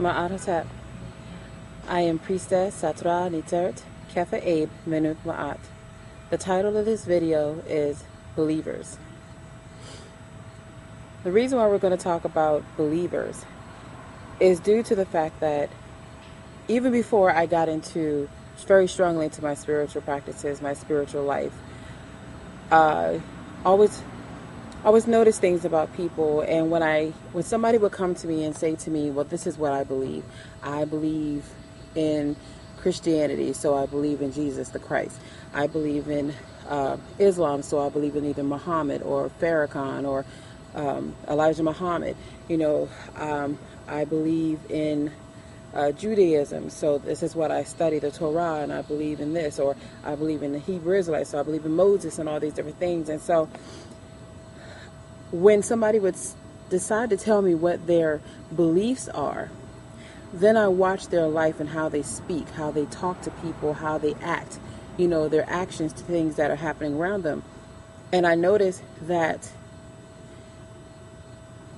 Ma'at. I am Priestess Satra Nitert Kefa Abe Menaunghk. The title of this video is Believers. The reason why we're going to talk about believers is due to the fact that even before I got very strongly into my spiritual practices, my spiritual life, I always notice things about people, and when somebody would come to me and say to me, well, this is what I believe. I believe in Christianity, so I believe in Jesus the Christ. I believe in Islam, so I believe in either Muhammad or Farrakhan or Elijah Muhammad. I believe in Judaism, so this is what I study, the Torah, and I believe in this, or I believe in the Hebrew Israelites, so I believe in Moses and all these different things. And so when somebody would decide to tell me what their beliefs are, then I watch their life and how they speak, how they talk to people, how they act, their actions to things that are happening around them. And I notice that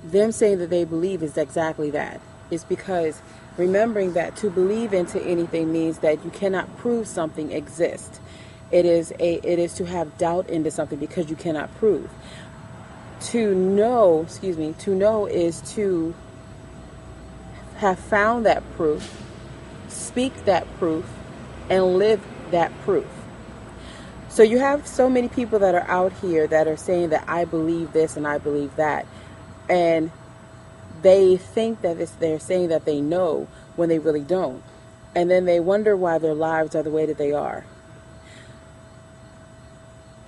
them saying that they believe is exactly that. It's because remembering that to believe into anything means that you cannot prove something exists. It is to have doubt into something because you cannot prove. To know is to have found that proof, speak that proof, and live that proof. So you have so many people that are out here that are saying that I believe this and I believe that, and they think that they're saying that they know when they really don't. And then they wonder why their lives are the way that they are.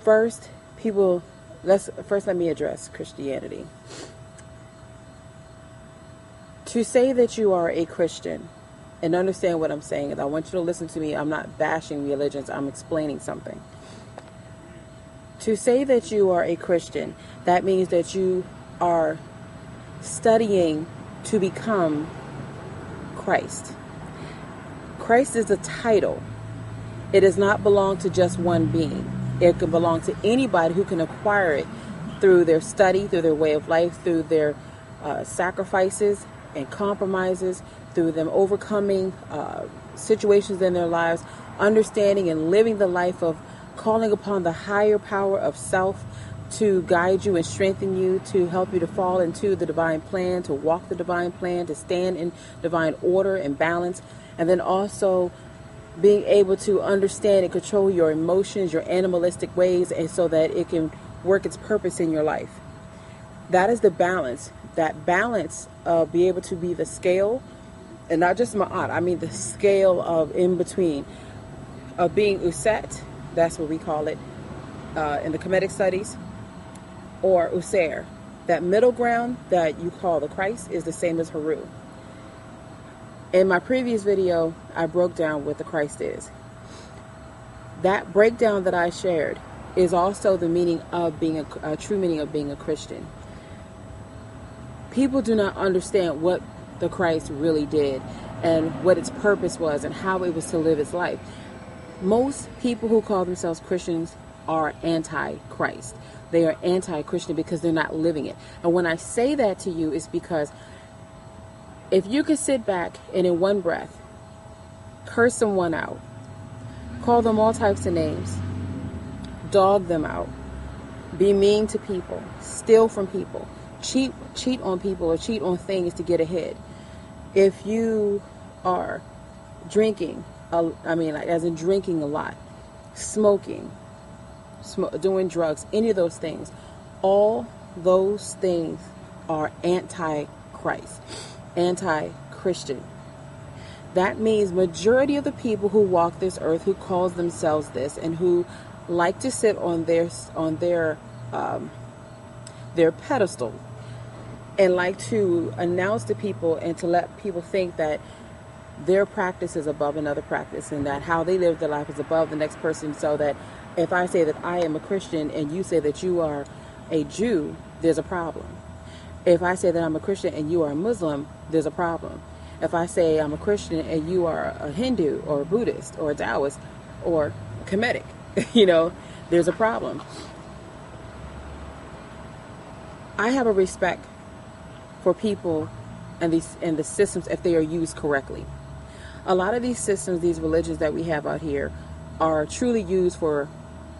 First, let me address Christianity. To say that you are a Christian, and understand what I'm saying, and I want you to listen to me. I'm not bashing religions. I'm explaining something. To say that you are a Christian, that means that you are studying to become Christ. Christ is a title. It does not belong to just one being. It can belong to anybody who can acquire it through their study, through their way of life, through their sacrifices and compromises, through them overcoming situations in their lives, understanding and living the life of calling upon the higher power of self to guide you and strengthen you, to help you to fall into the divine plan, to walk the divine plan, to stand in divine order and balance, and then also being able to understand and control your emotions, your animalistic ways, and so that it can work its purpose in your life. That is the balance. That balance of be able to be the scale, and not just ma'at, I mean the scale of in between, of being uset, that's what we call it in the Kemetic studies, or user. That middle ground that you call the Christ is the same as Haru. In my previous video, I broke down what the Christ is. That breakdown that I shared is also the meaning of being a true meaning of being a Christian. People do not understand what the Christ really did and what its purpose was and how it was to live its life. Most people who call themselves Christians are anti-Christ. They are anti-Christian because they're not living it. And when I say that to you, it's because if you could sit back and in one breath curse someone out, call them all types of names, dog them out, be mean to people, steal from people, cheat on people or cheat on things to get ahead. If you are drinking, as in drinking a lot, smoking, doing drugs, any of those things, all those things are anti-Christ, anti-Christian. That means majority of the people who walk this earth, who calls themselves this, and who like to sit on their pedestal and like to announce to people and to let people think that their practice is above another practice and that how they live their life is above the next person, so that if I say that I am a Christian and you say that you are a Jew, there's a problem. If I say that I'm a Christian and you are a Muslim, there's a problem. If I say I'm a Christian and you are a Hindu or a Buddhist or a Taoist or Kemetic, there's a problem. I have a respect for people and the systems if they are used correctly. A lot of these systems, these religions that we have out here, are truly used for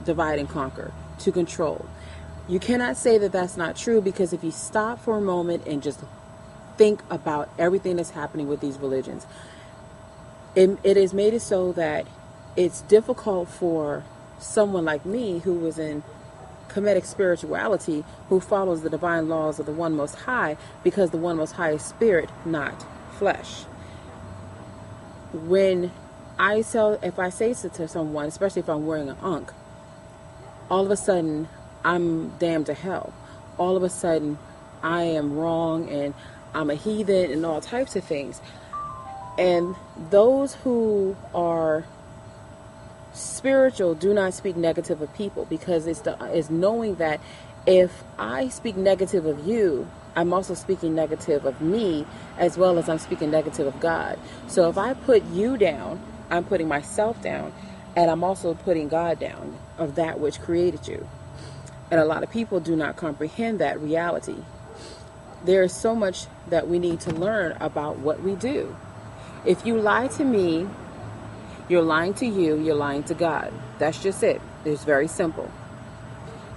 divide and conquer, to control. You cannot say that that's not true, because if you stop for a moment and just think about everything that's happening with these religions, it has made it so that it's difficult for someone like me who was in Kemetic spirituality, who follows the divine laws of the One Most High, because the One Most High is spirit, not flesh. If I say to someone, especially if I'm wearing an ankh, all of a sudden I'm damned to hell. All of a sudden I am wrong and I'm a heathen and all types of things. And those who are spiritual do not speak negative of people, because it's knowing that if I speak negative of you, I'm also speaking negative of me, as well as I'm speaking negative of God. So if I put you down, I'm putting myself down, and I'm also putting God down, of that which created you. And a lot of people do not comprehend that reality. There is so much that we need to learn about what we do. If you lie to me, you're lying to you, you're lying to God. That's just it. It's very simple.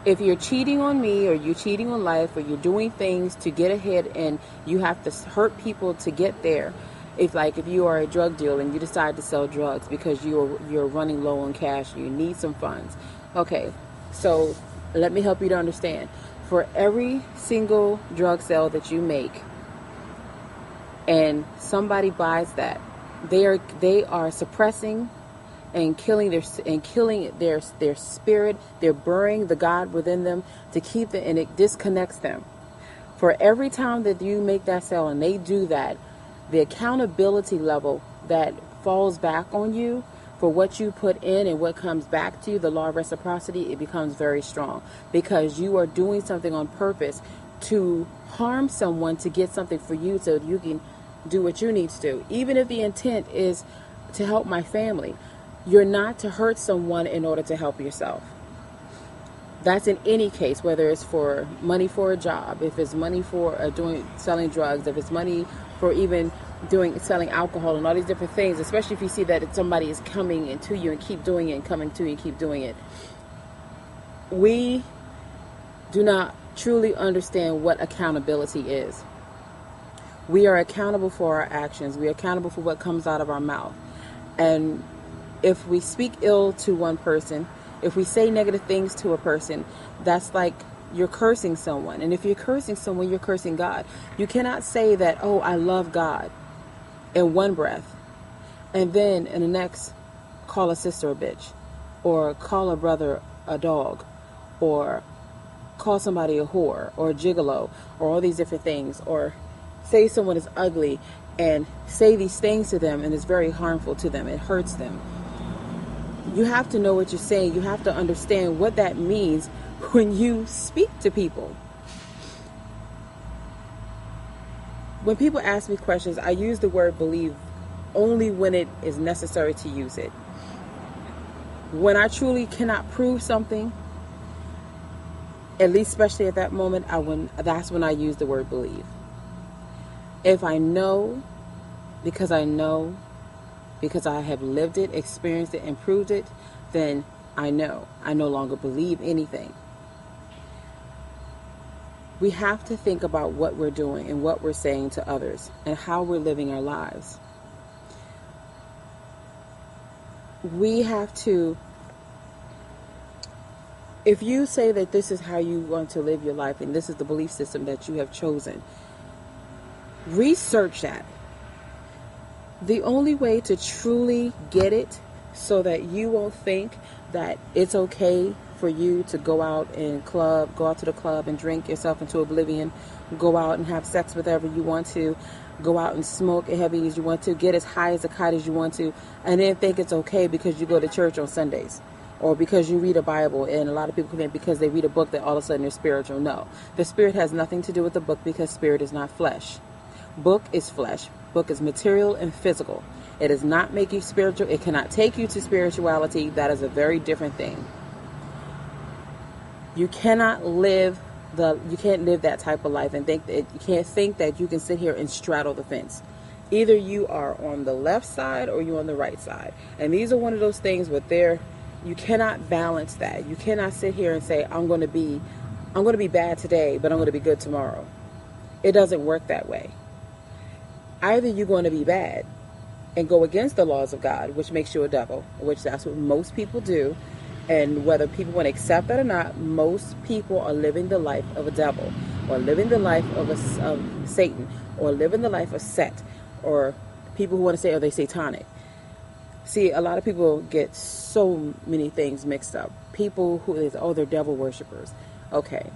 If you're cheating on me, or you're cheating on life, or you're doing things to get ahead and you have to hurt people to get there. If you are a drug dealer and you decide to sell drugs because you're running low on cash, you need some funds. Okay, so let me help you to understand. For every single drug sale that you make and somebody buys that, they are suppressing and killing their spirit. They're burying the God within them to keep them, and it disconnects them. For every time that you make that sale and they do that, the accountability level that falls back on you for what you put in and what comes back to you, the law of reciprocity, it becomes very strong, because you are doing something on purpose to harm someone to get something for you so you can do what you need to do. Even if the intent is to help my family, you're not to hurt someone in order to help yourself. That's in any case, whether it's for money for a job, if it's money for selling drugs, if it's money for even selling alcohol and all these different things, especially if you see that somebody is coming into you and keep doing it and coming to you and keep doing it. We do not truly understand what accountability is. We are accountable for our actions. We are accountable for what comes out of our mouth. And if we speak ill to one person, if we say negative things to a person, that's like you're cursing someone. And if you're cursing someone, you're cursing God. You cannot say that, oh, I love God, in one breath, and then in the next call a sister a bitch, or call a brother a dog, or call somebody a whore or a gigolo, or all these different things, or say someone is ugly and say these things to them, and it's very harmful to them. It hurts them. You have to know what you're saying. You have to understand what that means when you speak to people. When people ask me questions, I use the word believe only when it is necessary to use it. When I truly cannot prove something, at least especially at that moment, that's when I use the word believe. If I know, because I have lived it, experienced it, and proved it, then I know. I no longer believe anything. We have to think about what we're doing and what we're saying to others and how we're living our lives. We have to, if you say that this is how you want to live your life and this is the belief system that you have chosen, research that. The only way to truly get it so that you won't think that it's okay for you to go out to the club and drink yourself into oblivion, go out and have sex with whoever you want to, go out and smoke as heavy as you want to, get as high as a kite as you want to, and then think it's okay because you go to church on Sundays or because you read a Bible. And a lot of people think because they read a book that all of a sudden they're spiritual. No, the spirit has nothing to do with the book, because spirit is not flesh. Book is flesh. Book is material and physical. It does not make you spiritual. It cannot take you to spirituality. That is a very different thing. You cannot live you can't live that type of life and think that you can't think that you can sit here and straddle the fence. Either you are on the left side or you're on the right side. And these are one of those things where you cannot balance that. You cannot sit here and say, I'm going to be bad today, but I'm going to be good tomorrow. It doesn't work that way. Either you're going to be bad and go against the laws of God, which makes you a devil, which that's what most people do. And whether people want to accept that or not, most people are living the life of a devil, or living the life of Satan, or living the life of Set, or people who want to say, are they satanic? See, a lot of people get so many things mixed up. People who they're devil worshipers. Okay.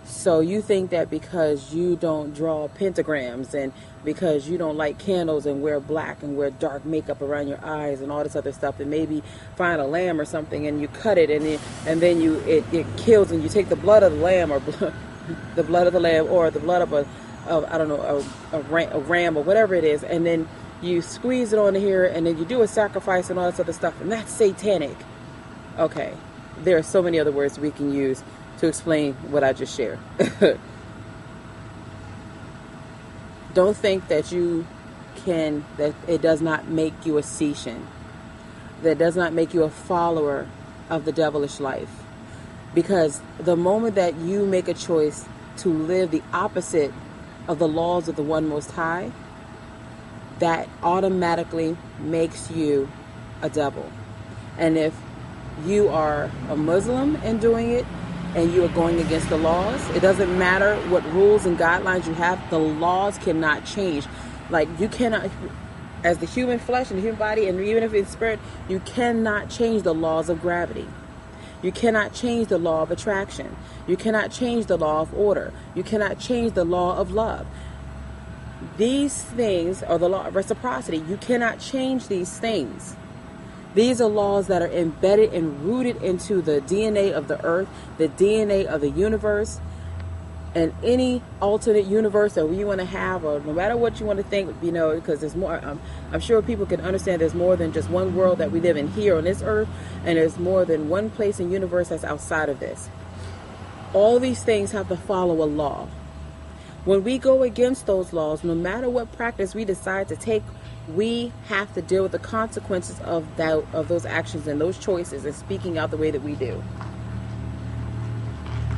So you think that because you don't draw pentagrams and because you don't light candles and wear black and wear dark makeup around your eyes and all this other stuff, and maybe find a lamb or something and you cut it and then it kills, and you take the blood of the lamb or the blood of the lamb or the blood of a ram or whatever it is, and then you squeeze it onto here and then you do a sacrifice and all this other stuff, and that's satanic. Okay, there are so many other words we can use to explain what I just shared. Don't think that that it does not make you a Cetan. That does not make you a follower of the devilish life. Because the moment that you make a choice to live the opposite of the laws of the One Most High, that automatically makes you a devil. And if you are a Muslim and doing it, and you are going against the laws, it doesn't matter what rules and guidelines you have, the laws cannot change. Like, you cannot, as the human flesh and the human body, and even if it's spirit, you cannot change the laws of gravity. You cannot change the law of attraction. You cannot change the law of order. You cannot change the law of love. These things are the law of reciprocity. You cannot change these things. These are laws that are embedded and rooted into the DNA of the earth, the DNA of the universe, and any alternate universe that we want to have, or no matter what you want to think, because there's more. I'm sure people can understand there's more than just one world that we live in here on this earth, and there's more than one place in the universe that's outside of this. All these things have to follow a law. When we go against those laws, no matter what practice we decide to take, we have to deal with the consequences of those actions and those choices and speaking out the way that we do.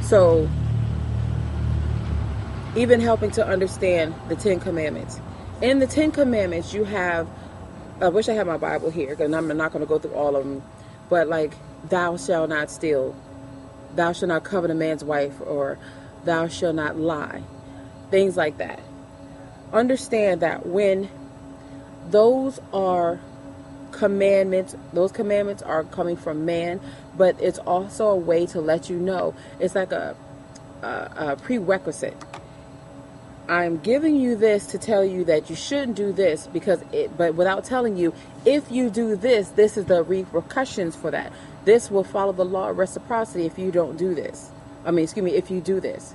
So, even helping to understand the 10 Commandments. In the 10 Commandments, you have, I wish I had my Bible here, because I'm not going to go through all of them, but like, thou shalt not steal, thou shalt not covet a man's wife, or thou shalt not lie. Things like that. Understand that when those are commandments, those commandments are coming from man, but it's also a way to let you know. It's like a prerequisite. I'm giving you this to tell you that you shouldn't do this, but without telling you, if you do this, this is the repercussions for that. This will follow the law of reciprocity if you don't do this. If you do this.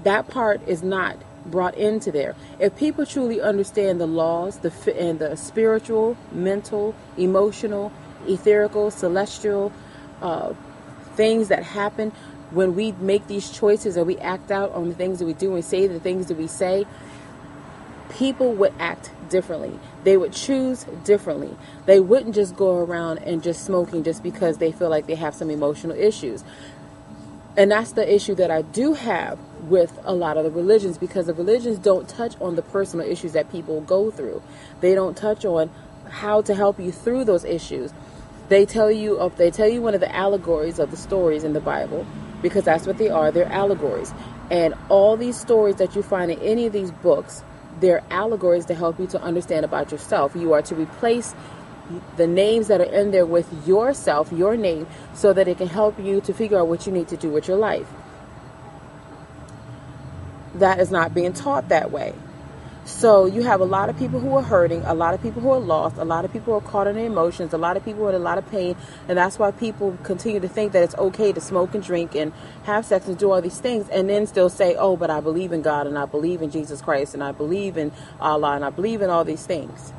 That part is not brought into there. If people truly understand the laws, and the spiritual, mental, emotional, etherical, celestial things that happen when we make these choices, or we act out on the things that we do and say the things that we say, people would act differently. They would choose differently. They wouldn't just go around and just smoking just because they feel like they have some emotional issues. And that's the issue that I do have with a lot of the religions, because the religions don't touch on the personal issues that people go through. They don't touch on how to help you through those issues. They tell you one of the allegories of the stories in the Bible, because that's what they are. They're allegories. And all these stories that you find in any of these books, they're allegories to help you to understand about yourself. You are to replace the names that are in there with yourself, your name, so that it can help you to figure out what you need to do with your life. That is not being taught that way. So you have a lot of people who are hurting, a lot of people who are lost, a lot of people who are caught in their emotions, a lot of people in a lot of pain, and that's why people continue to think that it's okay to smoke and drink and have sex and do all these things, and then still say, oh, but I believe in God, and I believe in Jesus Christ, and I believe in Allah, and I believe in all these things.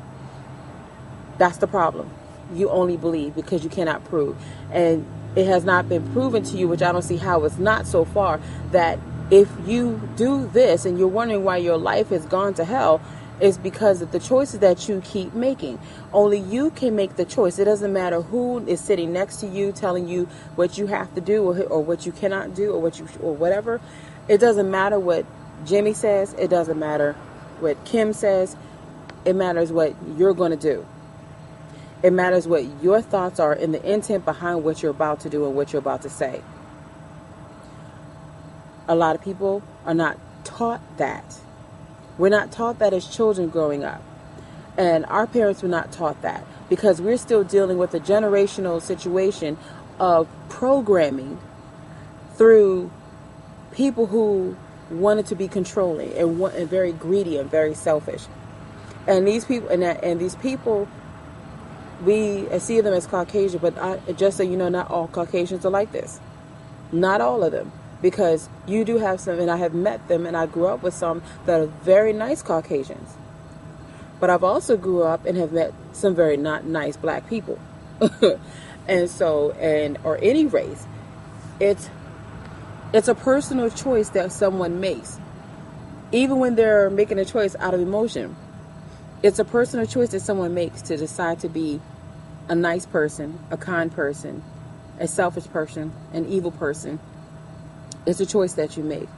That's the problem. You only believe because you cannot prove. And it has not been proven to you, which I don't see how it's not so far, that if you do this and you're wondering why your life has gone to hell, is because of the choices that you keep making. Only you can make the choice. It doesn't matter who is sitting next to you telling you what you have to do or what you cannot do or whatever. It doesn't matter what Jimmy says. It doesn't matter what Kim says. It matters what you're going to do. It matters what your thoughts are and the intent behind what you're about to do and what you're about to say. A lot of people are not taught that. We're not taught that as children growing up. And our parents were not taught that because we're still dealing with a generational situation of programming through people who wanted to be controlling and very greedy and very selfish. And these people, we see them as Caucasian, but just so you know, not all Caucasians are like this. Not all of them. Because you do have some, and I have met them, and I grew up with some that are very nice Caucasians. But I've also grew up and have met some very not nice black people. Or any race. It's a personal choice that someone makes. Even when they're making a choice out of emotion. It's a personal choice that someone makes to decide to be a nice person, a kind person, a selfish person, an evil person. It's a choice that you make.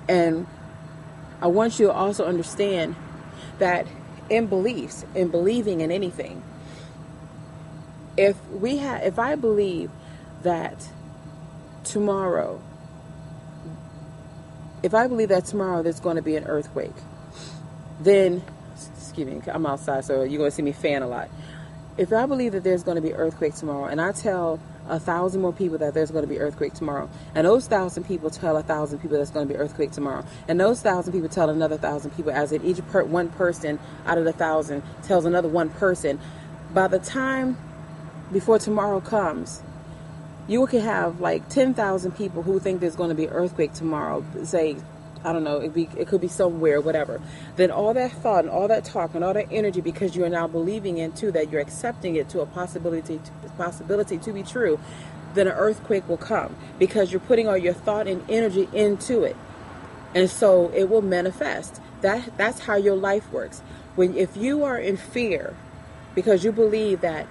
And I want you to also understand that in beliefs, in believing in anything, if I believe that tomorrow there's going to be an earthquake, then, excuse me, I'm outside, so you're going to see me fan a lot. If I believe that there's going to be an earthquake tomorrow, and I tell 1,000 more people that there's going to be earthquake tomorrow, and those 1,000 people tell 1,000 people there's going to be earthquake tomorrow, and those 1,000 people tell another 1,000 people, as in one person out of the 1,000 tells another one person, by the time before tomorrow comes, you can have like 10,000 people who think there's going to be an earthquake tomorrow, say, I don't know, it could be somewhere, whatever. Then all that thought and all that talk and all that energy, because you are now believing into that, you're accepting it to a possibility to be true, then an earthquake will come because you're putting all your thought and energy into it. And so it will manifest. That's how your life works. If you are in fear because you believe that,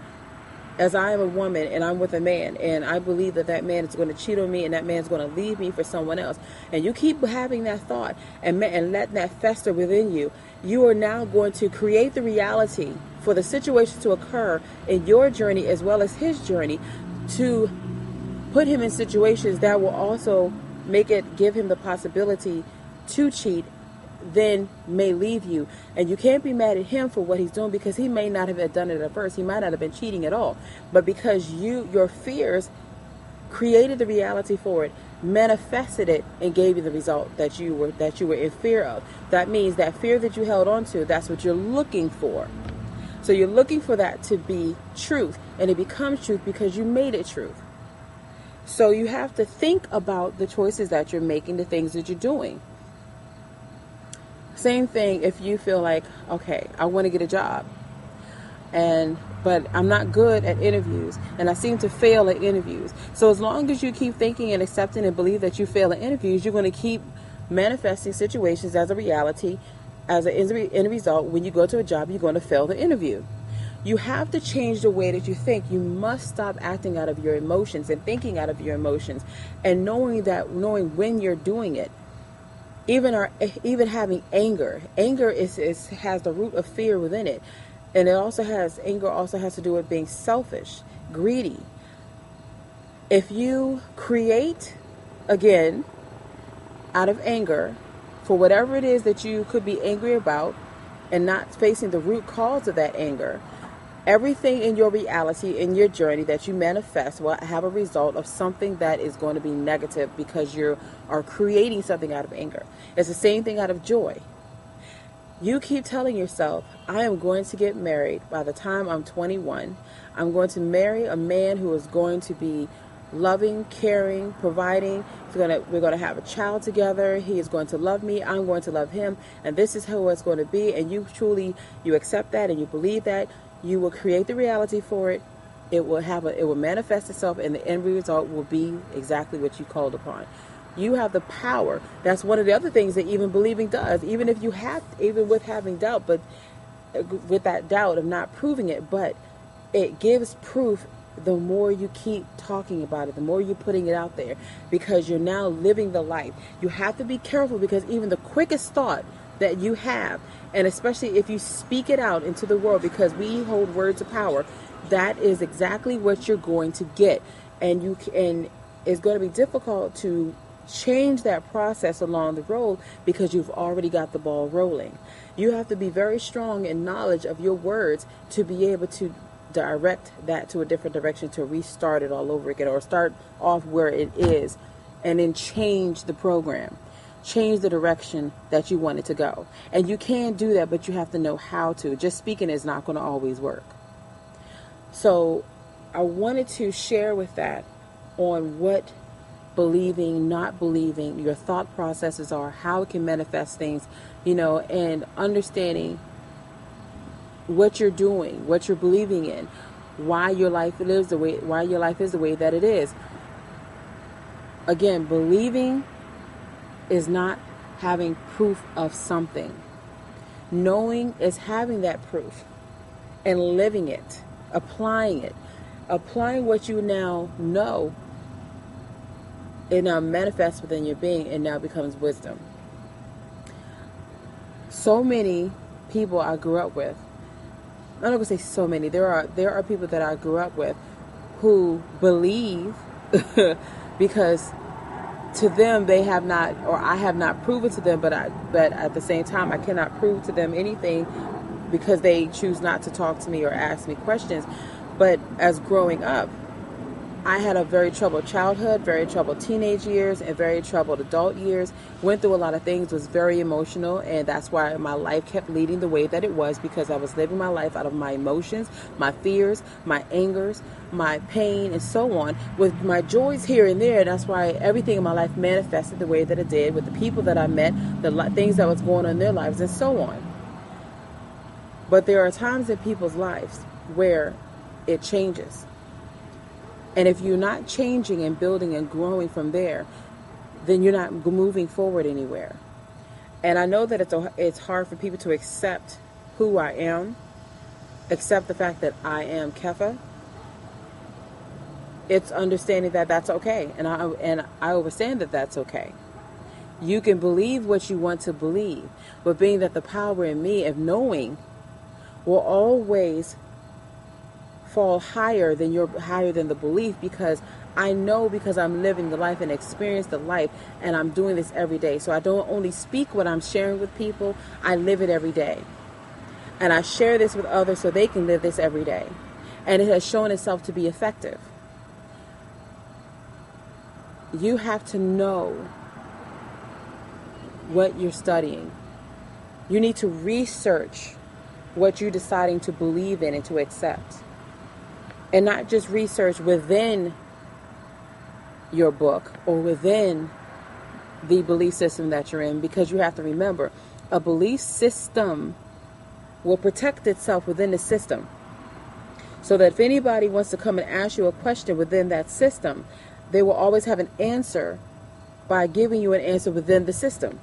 as I am a woman and I'm with a man and I believe that man is going to cheat on me and that man's going to leave me for someone else, and you keep having that thought and letting that fester within you, you are now going to create the reality for the situation to occur in your journey as well as his journey, to put him in situations that will also give him the possibility to cheat, then may leave you. And you can't be mad at him for what he's doing, because he may not have done it at first. He might not have been cheating at all. But because your fears created the reality for it, manifested it, and gave you the result that you were in fear of. That means that fear that you held on to, that's what you're looking for. So you're looking for that to be truth, and it becomes truth because you made it truth. So you have to think about the choices that you're making, the things that you're doing. Same thing if you feel like, okay, I want to get a job, but I'm not good at interviews, and I seem to fail at interviews. So as long as you keep thinking and accepting and believe that you fail at interviews, you're going to keep manifesting situations as a reality, as an end result. When you go to a job, you're going to fail the interview. You have to change the way that you think. You must stop acting out of your emotions and thinking out of your emotions, and knowing when you're doing it. Even having anger has the root of fear within it, and anger also has to do with being selfish, greedy. If you create, again, out of anger, for whatever it is that you could be angry about, and not facing the root cause of that anger, everything in your reality, in your journey that you manifest, will have a result of something that is going to be negative, because you are creating something out of anger. It's the same thing out of joy. You keep telling yourself, I am going to get married by the time I'm 21. I'm going to marry a man who is going to be loving, caring, providing. We're going to have a child together. He is going to love me. I'm going to love him. And this is how it's going to be. And you accept that and you believe that. You will create the reality for it. it will manifest itself, and the end result will be exactly what you called upon. You have the power. That's one of the other things that even believing does. Even with having doubt, but with that doubt of not proving it, but it gives proof. The more you keep talking about it, the more you're putting it out there, because you're now living the life. You have to be careful, because even the quickest thought that you have, and especially if you speak it out into the world, because we hold words of power, that is exactly what you're going to get. And it's going to be difficult to change that process along the road, because you've already got the ball rolling. You have to be very strong in knowledge of your words to be able to direct that to a different direction, to restart it all over again, or start off where it is and then change the program, change the direction that you want it to go. And you can do that, but you have to know how to. Just speaking is not going to always work. So I wanted to share with that on what believing, not believing, your thought processes are, how it can manifest things, and understanding what you're doing, what you're believing in, why your life is the way that it is. Again, believing is not having proof of something. Knowing is having that proof and living it, applying what you now know. It now manifests within your being and now becomes wisdom. So many people I grew up with, I'm not going to say so many, there are people that I grew up with who believe because to them they have not, or I have not proven to them, but at the same time I cannot prove to them anything, because they choose not to talk to me or ask me questions. But as growing up, I had a very troubled childhood, very troubled teenage years, and very troubled adult years. Went through a lot of things, was very emotional, and that's why my life kept leading the way that it was, because I was living my life out of my emotions, my fears, my angers, my pain, and so on, with my joys here and there. That's why everything in my life manifested the way that it did, with the people that I met, the things that was going on in their lives, and so on. But there are times in people's lives where it changes. And if you're not changing and building and growing from there, then you're not moving forward anywhere. And I know that it's hard for people to accept who I am, accept the fact that I am Kefa. It's understanding that that's okay. And I understand that that's okay. You can believe what you want to believe, but being that the power in me of knowing will always fall higher than the belief, because I know, because I'm living the life and experience the life, and I'm doing this every day. So I don't only speak what I'm sharing with people, I live it every day. And I share this with others so they can live this every day. And it has shown itself to be effective. You have to know what you're studying. You need to research what you're deciding to believe in and to accept. And not just research within your book or within the belief system that you're in, because you have to remember, a belief system will protect itself within the system. So that if anybody wants to come and ask you a question within that system, they will always have an answer by giving you an answer within the system.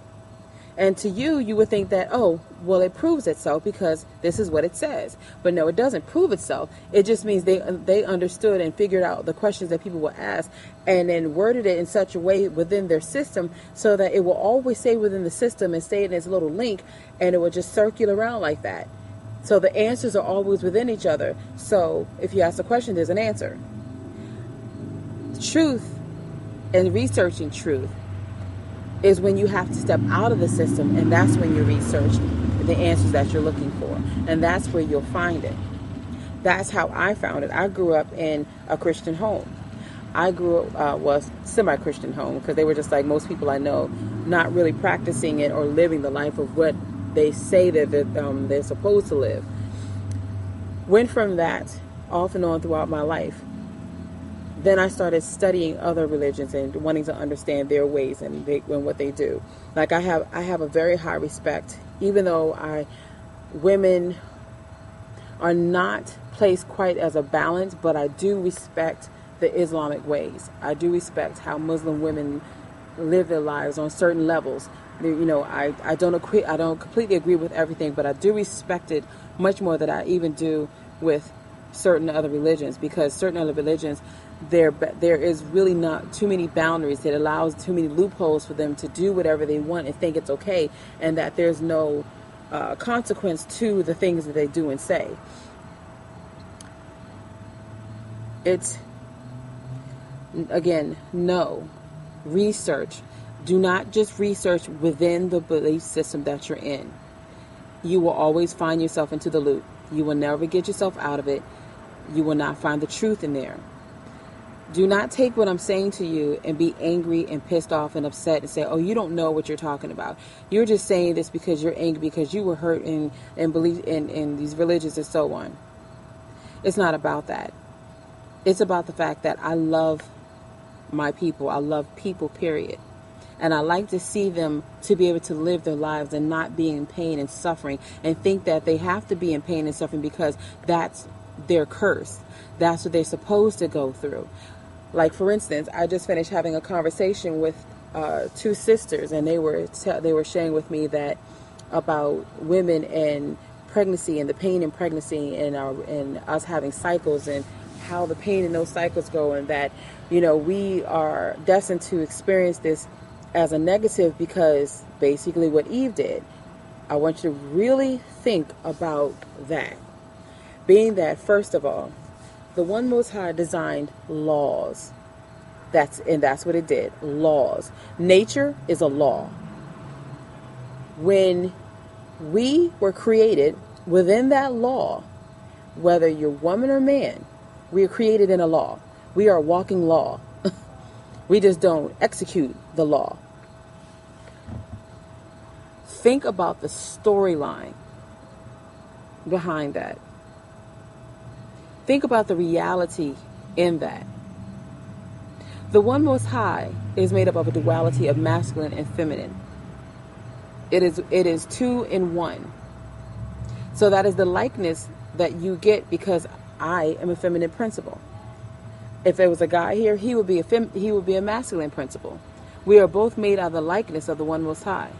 And to you, you would think that, oh, well, it proves itself because this is what it says. But no, it doesn't prove itself. It just means they understood and figured out the questions that people will ask, and then worded it in such a way within their system so that it will always stay within the system and stay in its little link, and it will just circle around like that. So the answers are always within each other. So if you ask a question, there's an answer. Truth and researching truth is when you have to step out of the system, and that's when you research the answers that you're looking for, and that's where you'll find it. That's how I found it. I grew up in a Christian home. I grew up, semi-Christian home, because they were just like most people I know, not really practicing it or living the life of what they say that they're supposed to live. Went from that off and on throughout my life. Then I started studying other religions and wanting to understand their ways and what they do. Like I have a very high respect, even though women are not place quite as a balance, but I do respect the Islamic ways. I do respect how Muslim women live their lives on certain levels. I don't completely agree with everything, but I do respect it much more than I even do with certain other religions, because certain other religions, there is really not too many boundaries. It allows too many loopholes for them to do whatever they want and think it's okay, and that there's no consequence to the things that they do and say. It's, again, no. Research. Do not just research within the belief system that you're in. You will always find yourself into the loop. You will never get yourself out of it. You will not find the truth in there. Do not take what I'm saying to you and be angry and pissed off and upset and say, oh, you don't know what you're talking about. You're just saying this because you're angry, because you were hurt and believe in these religions and so on. It's not about that. It's about the fact that I love my people. I love people, period. And I like to see them to be able to live their lives and not be in pain and suffering and think that they have to be in pain and suffering because that's their curse. That's what they're supposed to go through. Like, for instance, I just finished having a conversation with two sisters, and they were sharing with me that about women and pregnancy and the pain in pregnancy and us having cycles and how the pain in those cycles go, and that, we are destined to experience this as a negative because basically what Eve did. I want you to really think about that. Being that, first of all, the One Most High designed laws. That's what it did. Laws. Nature is a law. When we were created within that law, whether you're woman or man, we are created in a law. We are a walking law. We just don't execute the law. Think about the storyline behind that. Think about the reality in that. The One Most High is made up of a duality of masculine and feminine. It is two in one. So that is the likeness that you get because I am a feminine principle. If there was a guy here, he would be a masculine principle. We are both made out of the likeness of the One Most High.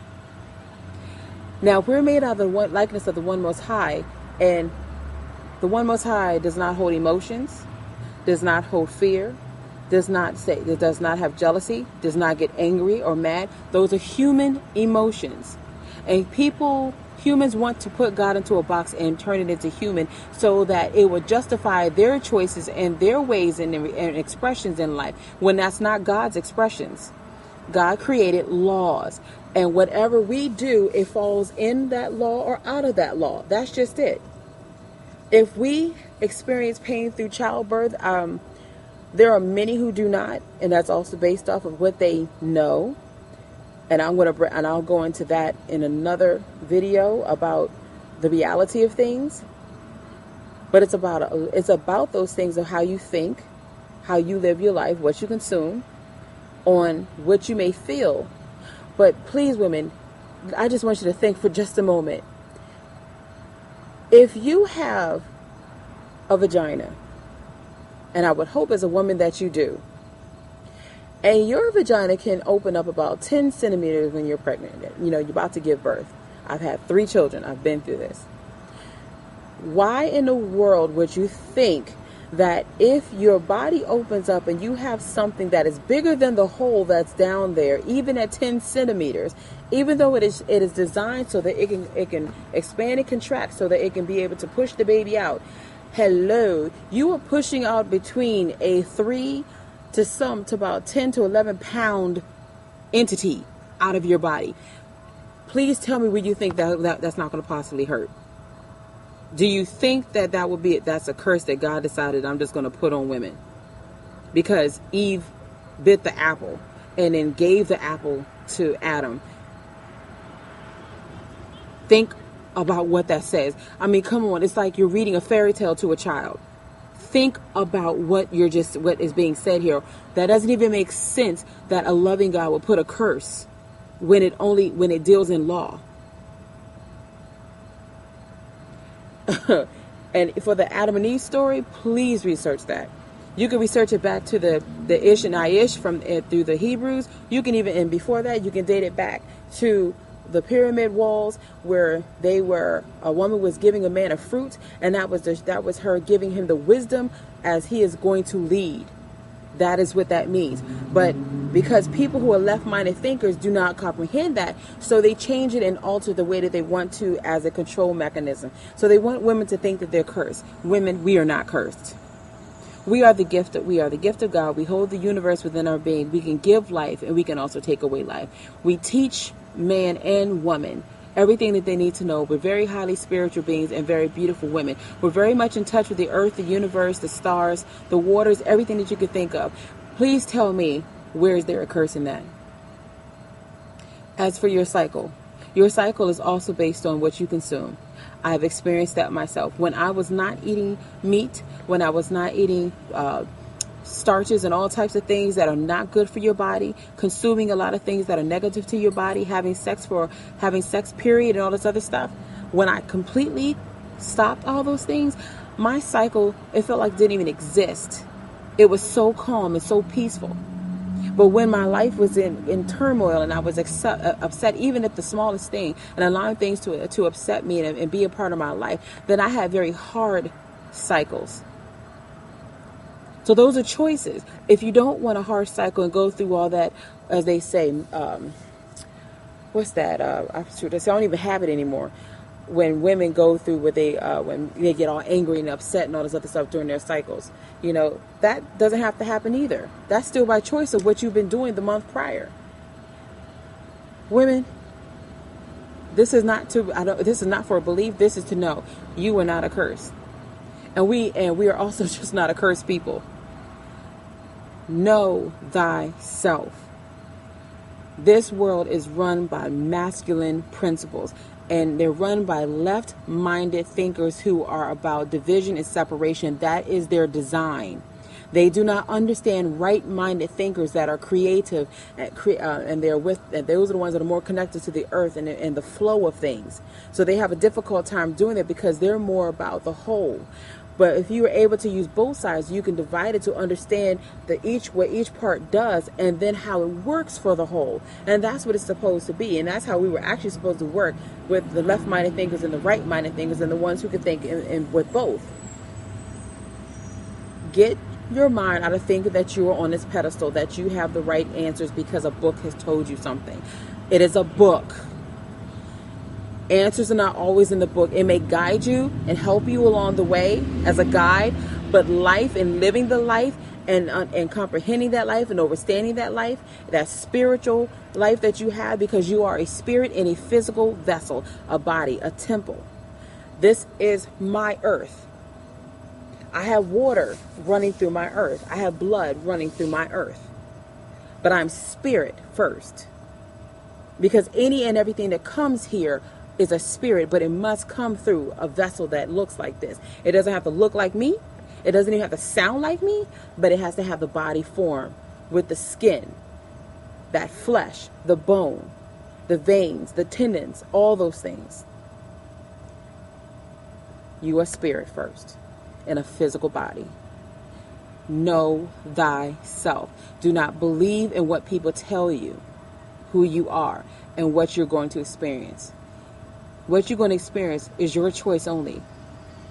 Now, if we're made out of the likeness of the One Most High, and the One Most High does not hold emotions, does not hold fear, does not have jealousy, does not get angry or mad. Those are human emotions. And humans want to put God into a box and turn it into human so that it would justify their choices and their ways and expressions in life, when that's not God's expressions. God created laws, and whatever we do, it falls in that law or out of that law. That's just it. If we experience pain through childbirth, there are many who do not, and that's also based off of what they know. And I'll go into that in another video about the reality of things. But it's about those things of how you think, how you live your life, what you consume, on what you may feel. But please, women, I just want you to think for just a moment. If you have a vagina, and I would hope as a woman that you do, and your vagina can open up about 10 centimeters when you're pregnant, you're about to give birth. I've had 3 children. I've been through this. Why in the world would you think that if your body opens up and you have something that is bigger than the hole that's down there, even at 10 centimeters, even though it is designed so that it can expand and contract so that it can be able to push the baby out? Hello, you are pushing out between a 3 to about 10 to 11 pound entity out of your body. Please tell me where you think that's not going to possibly hurt. Do you think that's a curse that God decided I'm just going to put on women? Because Eve bit the apple and then gave the apple to Adam. Think about what that says. I mean, come on. It's like you're reading a fairy tale to a child. Think about what is being said here. That doesn't even make sense that a loving God would put a curse when it deals in law. And for the Adam and Eve story, please research that. You can research it back to the Ish and Aish from through the Hebrews. You can even, and before that, you can date it back to the pyramid walls where a woman was giving a man a fruit, and that was her giving him the wisdom as he is going to lead. That is what that means. But because people who are left-minded thinkers do not comprehend that, so they change it and alter the way that they want to as a control mechanism. So they want women to think that they're cursed. Women, we are not cursed. We are the gift of God. We hold the universe within our being. We can give life and we can also take away life. We teach man and woman everything that they need to know. We're very highly spiritual beings and very beautiful women. We're very much in touch with the earth, the universe, the stars, the waters, everything that you could think of. Please tell me, where is there a curse in that? As for your cycle is also based on what you consume. I've experienced that myself. When I was not eating meat, when I was not eating starches and all types of things that are not good for your body, consuming a lot of things that are negative to your body, having sex period and all this other stuff, when I completely stopped all those things, my cycle, it felt like didn't even exist. It was so calm and so peaceful. But when my life was in turmoil and I was upset even at the smallest thing and allowing things to upset me and be a part of my life, then I had very hard cycles. So those are choices. If you don't want a harsh cycle and go through all that, as they say, what's that? I don't even have it anymore. When women go through when they get all angry and upset and all this other stuff during their cycles, that doesn't have to happen either. That's still by choice of what you've been doing the month prior. Women, this is not for a belief. This is to know you are not a curse, and we are also just not a cursed people. Know thyself. This world is run by masculine principles, and they're run by left-minded thinkers who are about division and separation. That is their design. They do not understand right-minded thinkers that are creative, and those are the ones that are more connected to the earth and the flow of things. So they have a difficult time doing that because they're more about the whole. But if you are able to use both sides, you can divide it to understand what each part does and then how it works for the whole. And that's what it's supposed to be. And that's how we were actually supposed to work with the left-minded thinkers and the right-minded thinkers and the ones who can think with both. Get your mind out of thinking that you are on this pedestal, that you have the right answers because a book has told you something. It is a book. Answers are not always in the book. It may guide you and help you along the way as a guide, but life and living the life and comprehending that life and understanding that life, that spiritual life that you have, because you are a spirit in a physical vessel, a body, a temple. This is my earth. I have water running through my earth. I have blood running through my earth. But I'm spirit first. Because any and everything that comes here is a spirit, but it must come through a vessel that looks like this. It doesn't have to look like me. It doesn't even have to sound like me, but it has to have the body form with the skin, that flesh, the bone, the veins, the tendons, all those things. You are spirit first in a physical body. Know thyself. Do not believe in what people tell you, who you are, and what you're going to experience. What you're going to experience is your choice only.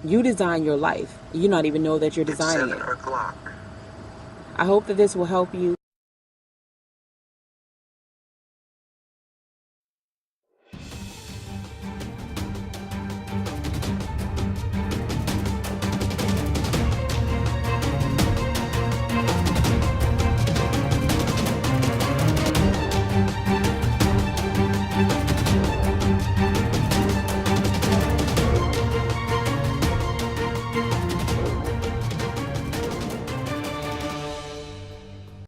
You design your life. You not even know that you're designing it. I hope that this will help you.